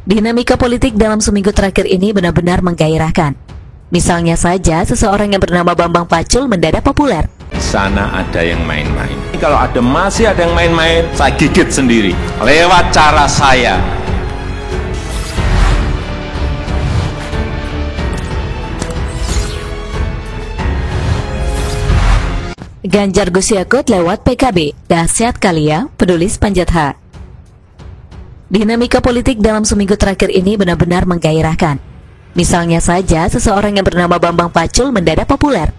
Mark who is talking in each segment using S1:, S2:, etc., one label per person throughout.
S1: Dinamika politik dalam seminggu terakhir ini benar-benar menggairahkan. Misalnya saja, seseorang yang bernama Bambang Pacul mendadak populer.
S2: Sana ada yang main-main. Kalau masih ada yang main-main, saya gigit sendiri lewat cara saya.
S1: Ganjar Gus Yakut lewat PKB, dahsyat kali ya, penulis Panjat H. Dinamika politik dalam seminggu terakhir ini benar-benar menggairahkan. Misalnya saja, seseorang yang bernama Bambang Pacul mendadak populer.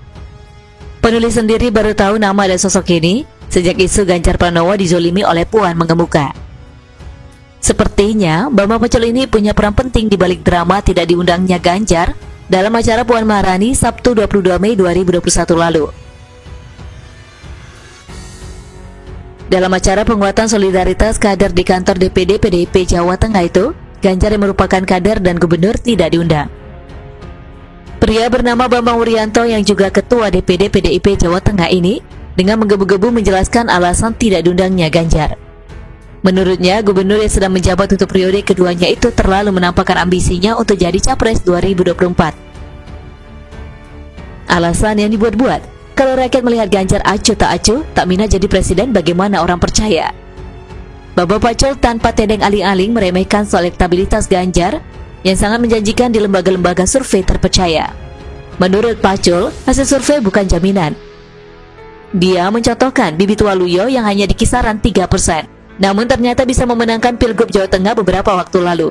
S1: Penulis sendiri baru tahu nama dan sosok ini sejak isu Ganjar Pranowo dizolimi oleh Puan mengemuka. Sepertinya, Bambang Pacul ini punya peran penting di balik drama tidak diundangnya Ganjar dalam acara Puan Maharani Sabtu 22 Mei 2021 lalu. Dalam acara penguatan solidaritas kader di kantor DPD PDIP Jawa Tengah itu, Ganjar yang merupakan kader dan gubernur tidak diundang. Pria bernama Bambang Wuryanto yang juga ketua DPD PDIP Jawa Tengah ini dengan menggebu-gebu menjelaskan alasan tidak diundangnya Ganjar. Menurutnya, gubernur yang sedang menjabat untuk periode keduanya itu terlalu menampakkan ambisinya untuk jadi capres 2024. Alasan yang dibuat-buat. Kalau rakyat melihat Ganjar acuh tak acuh, tak minat jadi presiden, bagaimana orang percaya? Bambang Pacul tanpa tedeng aling-aling meremehkan soal elektabilitas Ganjar yang sangat menjanjikan di lembaga-lembaga survei terpercaya. Menurut Pacul, hasil survei bukan jaminan. Dia mencontohkan Bibit Waluyo yang hanya di kisaran 3%, namun ternyata bisa memenangkan Pilgub Jawa Tengah beberapa waktu lalu.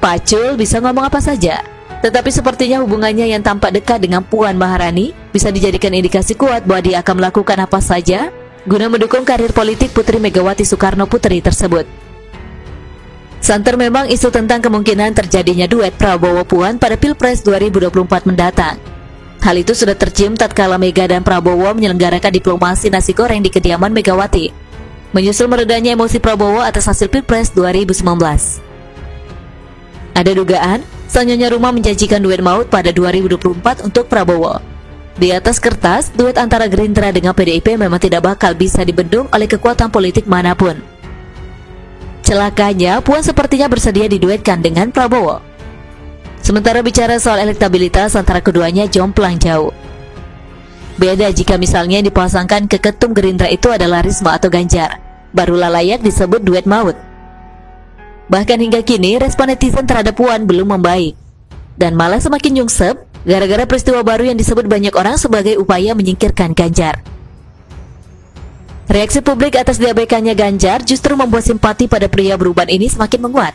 S1: Pacul bisa ngomong apa saja, tetapi sepertinya hubungannya yang tampak dekat dengan Puan Maharani bisa dijadikan indikasi kuat bahwa dia akan melakukan apa saja guna mendukung karir politik Putri Megawati Soekarno Putri tersebut. Santer memang isu tentang kemungkinan terjadinya duet Prabowo-Puan pada Pilpres 2024 mendatang. Hal itu sudah tercium tatkala Mega dan Prabowo menyelenggarakan diplomasi nasi goreng di kediaman Megawati, menyusul meredanya emosi Prabowo atas hasil Pilpres 2019. Ada dugaan sang nyonya rumah menjanjikan duet maut pada 2024 untuk Prabowo. Di atas kertas, duet antara Gerindra dengan PDIP memang tidak bakal bisa dibendung oleh kekuatan politik manapun. Celakanya, Puan sepertinya bersedia diduetkan dengan Prabowo. Sementara bicara soal elektabilitas antara keduanya jomplang jauh. Beda jika misalnya yang dipasangkan ke ketum Gerindra itu adalah Risma atau Ganjar, barulah layak disebut duet maut. Bahkan hingga kini respon netizen terhadap Puan belum membaik, dan malah semakin nyungsep gara-gara peristiwa baru yang disebut banyak orang sebagai upaya menyingkirkan Ganjar. Reaksi publik atas diabaikannya Ganjar justru membuat simpati pada pria beruban ini semakin menguat.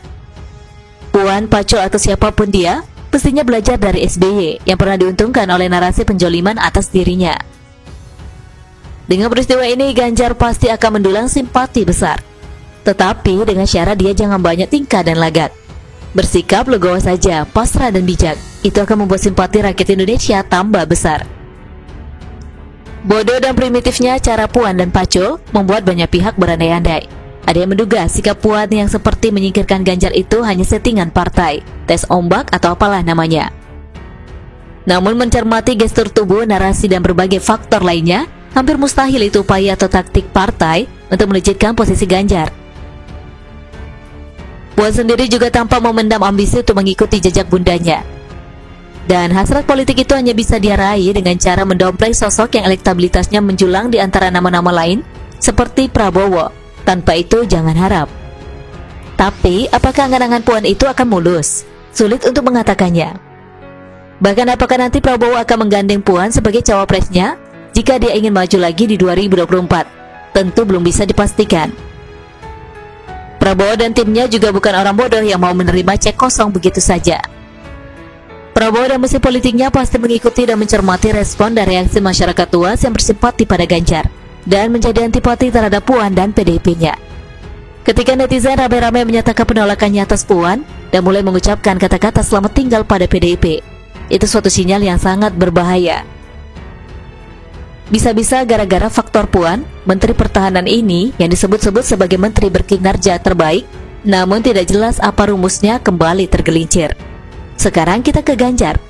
S1: Puan, Pacul atau siapapun dia pastinya belajar dari SBY yang pernah diuntungkan oleh narasi penjoliman atas dirinya. Dengan peristiwa ini Ganjar pasti akan mendulang simpati besar. Tetapi dengan syarat dia jangan banyak tingkah dan lagat. Bersikap legowo saja, pasrah dan bijak. Itu akan membuat simpati rakyat Indonesia tambah besar. Bodoh dan primitifnya cara Puan dan Pacul membuat banyak pihak berandai-andai. Ada yang menduga sikap Puan yang seperti menyingkirkan Ganjar itu hanya settingan partai, tes ombak atau apalah namanya. Namun mencermati gestur tubuh, narasi dan berbagai faktor lainnya, hampir mustahil itu upaya atau taktik partai untuk melejitkan posisi Ganjar. Puan sendiri juga tampak memendam ambisi untuk mengikuti jejak bundanya. Dan hasrat politik itu hanya bisa dia raih dengan cara mendompleng sosok yang elektabilitasnya menjulang di antara nama-nama lain seperti Prabowo. Tanpa itu jangan harap. Tapi apakah angan-angan Puan itu akan mulus? Sulit untuk mengatakannya. Bahkan apakah nanti Prabowo akan menggandeng Puan sebagai cawapresnya jika dia ingin maju lagi di 2024? Tentu belum bisa dipastikan. Prabowo dan timnya juga bukan orang bodoh yang mau menerima cek kosong begitu saja. Prabowo dan mesin politiknya pasti mengikuti dan mencermati respon dan reaksi masyarakat luas yang bersimpati pada Ganjar dan menjadi antipati terhadap Puan dan PDIP-nya. Ketika netizen ramai-ramai menyatakan penolakannya atas Puan dan mulai mengucapkan kata-kata selamat tinggal pada PDIP, itu suatu sinyal yang sangat berbahaya. Bisa-bisa gara-gara faktor Puan, Menteri Pertahanan ini yang disebut-sebut sebagai menteri berkinerja terbaik, namun tidak jelas apa rumusnya kembali tergelincir. Sekarang kita ke Ganjar.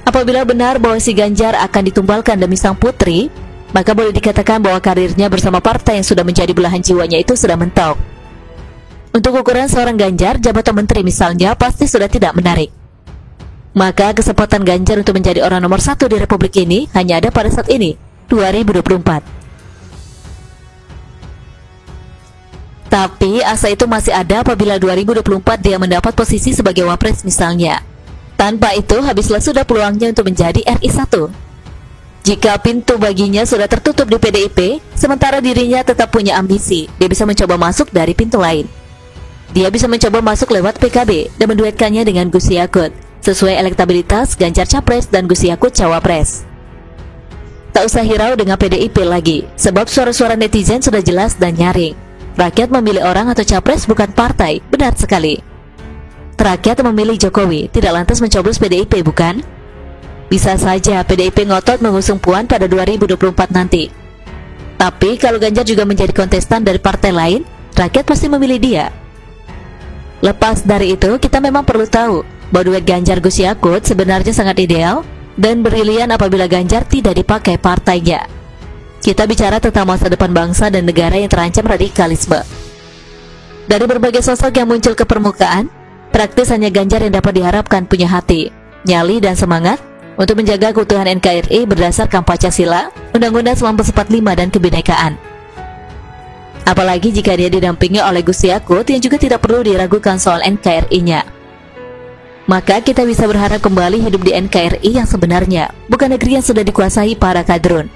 S1: Apabila benar bahwa si Ganjar akan ditumbalkan demi sang putri, maka boleh dikatakan bahwa karirnya bersama partai yang sudah menjadi belahan jiwanya itu sudah mentok. Untuk ukuran seorang Ganjar, jabatan menteri misalnya pasti sudah tidak menarik. Maka kesempatan Ganjar untuk menjadi orang nomor 1 di Republik ini hanya ada pada saat ini, 2024. Tapi asa itu masih ada apabila 2024 dia mendapat posisi sebagai wapres misalnya. Tanpa itu, habislah sudah peluangnya untuk menjadi RI 1. Jika pintu baginya sudah tertutup di PDIP, sementara dirinya tetap punya ambisi, dia bisa mencoba masuk dari pintu lain. Dia bisa mencoba masuk lewat PKB dan menduetkannya dengan Gus Yakut, sesuai elektabilitas Ganjar Capres dan Gus Yakut Cawapres. Tak usah hirau dengan PDIP lagi, sebab suara-suara netizen sudah jelas dan nyaring. Rakyat memilih orang atau capres bukan partai, benar sekali. Rakyat memilih Jokowi, tidak lantas mencoblos PDIP bukan? Bisa saja PDIP ngotot mengusung Puan pada 2024 nanti. Tapi kalau Ganjar juga menjadi kontestan dari partai lain, rakyat pasti memilih dia. Lepas dari itu, kita memang perlu tahu bahwa duet Ganjar Gus Yakut sebenarnya sangat ideal dan brilian apabila Ganjar tidak dipakai partainya. Kita bicara tentang masa depan bangsa dan negara yang terancam radikalisme. Dari berbagai sosok yang muncul ke permukaan, praktis hanya Ganjar yang dapat diharapkan punya hati, nyali dan semangat untuk menjaga keutuhan NKRI berdasarkan Pancasila, Undang-Undang 1945 dan kebinekaan. Apalagi jika dia didampingi oleh Gus Yakut yang juga tidak perlu diragukan soal NKRI-nya. Maka kita bisa berharap kembali hidup di NKRI yang sebenarnya, bukan negeri yang sudah dikuasai para kadrun.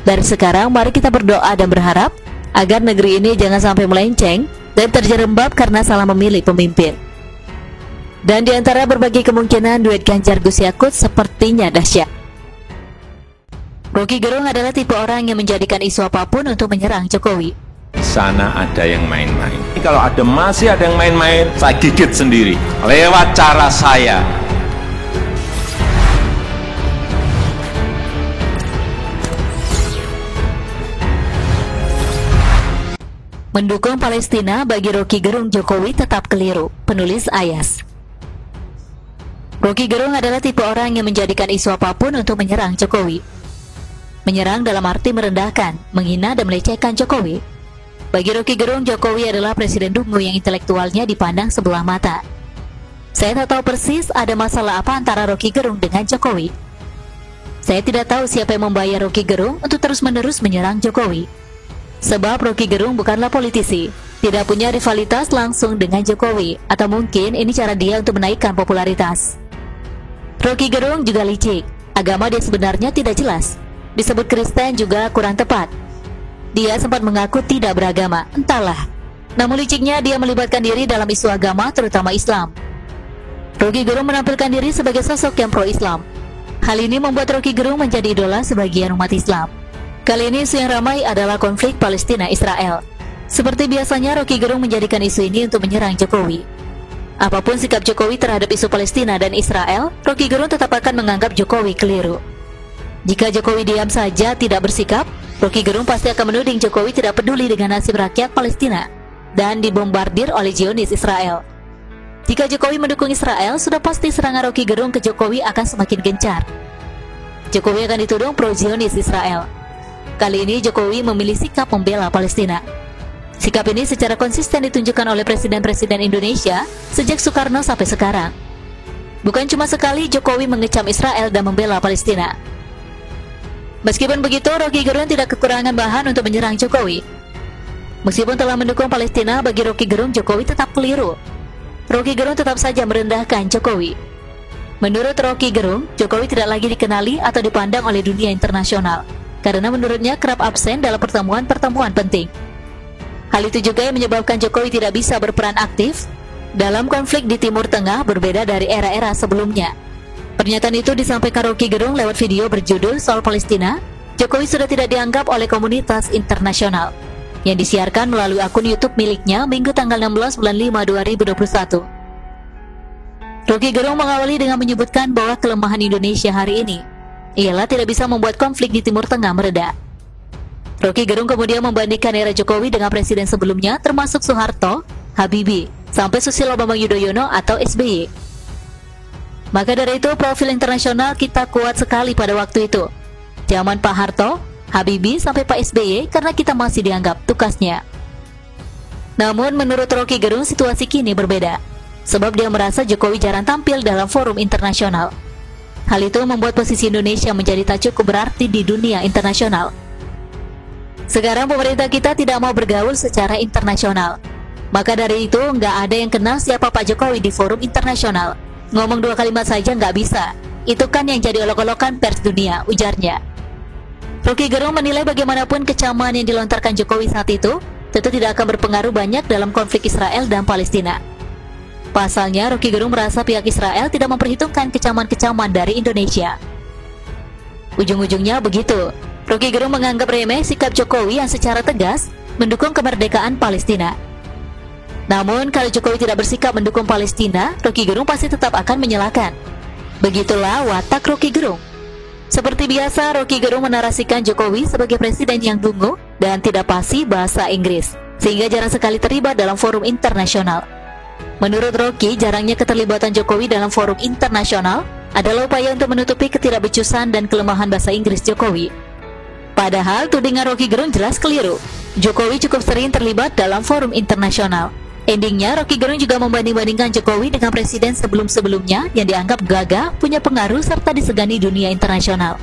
S1: Dari sekarang mari kita berdoa dan berharap agar negeri ini jangan sampai melenceng dan terjerembab karena salah memilih pemimpin. Dan di antara berbagai kemungkinan, duet Ganjar Gus Yakut sepertinya dahsyat. Rocky Gerung adalah tipe orang yang menjadikan isu apapun untuk menyerang Jokowi.
S2: Di sana ada yang main-main. Kalau masih ada yang main-main, saya gigit sendiri lewat cara saya.
S1: Mendukung Palestina bagi Rocky Gerung Jokowi tetap keliru, penulis Ayas. Rocky Gerung adalah tipe orang yang menjadikan isu apapun untuk menyerang Jokowi. Menyerang dalam arti merendahkan, menghina dan melecehkan Jokowi. Bagi Rocky Gerung, Jokowi adalah presiden dungu yang intelektualnya dipandang sebelah mata. Saya tak tahu persis ada masalah apa antara Rocky Gerung dengan Jokowi. Saya tidak tahu siapa yang membayar Rocky Gerung untuk terus-menerus menyerang Jokowi. Sebab Rocky Gerung bukanlah politisi, tidak punya rivalitas langsung dengan Jokowi, atau mungkin ini cara dia untuk menaikkan popularitas. Rocky Gerung juga licik, agama dia sebenarnya tidak jelas, disebut Kristen juga kurang tepat. Dia sempat mengaku tidak beragama, entahlah. Namun liciknya dia melibatkan diri dalam isu agama, terutama Islam. Rocky Gerung menampilkan diri sebagai sosok yang pro-Islam. Hal ini membuat Rocky Gerung menjadi idola sebagian umat Islam. Kali ini isu yang ramai adalah konflik Palestina-Israel. Seperti biasanya, Rocky Gerung menjadikan isu ini untuk menyerang Jokowi. Apapun sikap Jokowi terhadap isu Palestina dan Israel, Rocky Gerung tetap akan menganggap Jokowi keliru. Jika Jokowi diam saja tidak bersikap, Rocky Gerung pasti akan menuding Jokowi tidak peduli dengan nasib rakyat Palestina dan dibombardir oleh Zionis Israel. Jika Jokowi mendukung Israel, sudah pasti serangan Rocky Gerung ke Jokowi akan semakin gencar. Jokowi akan dituding pro-Zionis Israel. Kali ini Jokowi memilih sikap membela Palestina. Sikap ini secara konsisten ditunjukkan oleh presiden-presiden Indonesia sejak Soekarno sampai sekarang. Bukan cuma sekali Jokowi mengecam Israel dan membela Palestina. Meskipun begitu, Rocky Gerung tidak kekurangan bahan untuk menyerang Jokowi. Meskipun telah mendukung Palestina, bagi Rocky Gerung, Jokowi tetap keliru. Rocky Gerung tetap saja merendahkan Jokowi. Menurut Rocky Gerung, Jokowi tidak lagi dikenali atau dipandang oleh dunia internasional, karena menurutnya kerap absen dalam pertemuan-pertemuan penting. Hal itu juga yang menyebabkan Jokowi tidak bisa berperan aktif dalam konflik di Timur Tengah, berbeda dari era-era sebelumnya. Pernyataan itu disampaikan Rocky Gerung lewat video berjudul Soal Palestina. Jokowi sudah tidak dianggap oleh komunitas internasional, yang disiarkan melalui akun YouTube miliknya Minggu tanggal 16 bulan 5 2021. Rocky Gerung mengawali dengan menyebutkan bahwa kelemahan Indonesia hari ini ialah tidak bisa membuat konflik di Timur Tengah mereda. Rocky Gerung kemudian membandingkan era Jokowi dengan presiden sebelumnya, termasuk Soeharto, Habibie, sampai Susilo Bambang Yudhoyono atau SBY. Maka dari itu, profil internasional kita kuat sekali pada waktu itu. Zaman Pak Harto, Habibie sampai Pak SBY, karena kita masih dianggap tukasnya. Namun menurut Rocky Gerung situasi kini berbeda, sebab dia merasa Jokowi jarang tampil dalam forum internasional. Hal itu membuat posisi Indonesia menjadi tak cukup berarti di dunia internasional. Sekarang pemerintah kita tidak mau bergaul secara internasional. Maka dari itu nggak ada yang kenal siapa Pak Jokowi di forum internasional. Ngomong 2 kalimat saja nggak bisa. Itu kan yang jadi olok-olokan pers dunia, ujarnya. Rocky Gerung menilai bagaimanapun kecaman yang dilontarkan Jokowi saat itu tentu tidak akan berpengaruh banyak dalam konflik Israel dan Palestina. Pasalnya, Rocky Gerung merasa pihak Israel tidak memperhitungkan kecaman-kecaman dari Indonesia. Ujung-ujungnya begitu. Rocky Gerung menganggap remeh sikap Jokowi yang secara tegas mendukung kemerdekaan Palestina. Namun, kalau Jokowi tidak bersikap mendukung Palestina, Rocky Gerung pasti tetap akan menyalahkan. Begitulah watak Rocky Gerung. Seperti biasa, Rocky Gerung menarasikan Jokowi sebagai presiden yang dungu dan tidak fasih bahasa Inggris, sehingga jarang sekali terlibat dalam forum internasional. Menurut Rocky, jarangnya keterlibatan Jokowi dalam forum internasional adalah upaya untuk menutupi ketidakbecusan dan kelemahan bahasa Inggris Jokowi. Padahal tudingan Rocky Gerung jelas keliru. Jokowi cukup sering terlibat dalam forum internasional. Endingnya, Rocky Gerung juga membanding-bandingkan Jokowi dengan presiden sebelum-sebelumnya yang dianggap gagah, punya pengaruh, serta disegani dunia internasional.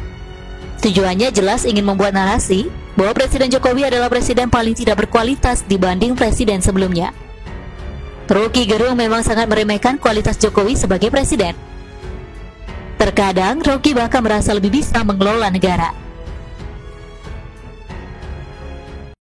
S1: Tujuannya jelas ingin membuat narasi bahwa Presiden Jokowi adalah presiden paling tidak berkualitas dibanding presiden sebelumnya. Rocky Gerung memang sangat meremehkan kualitas Jokowi sebagai presiden. Terkadang, Rocky bahkan merasa lebih bisa mengelola negara.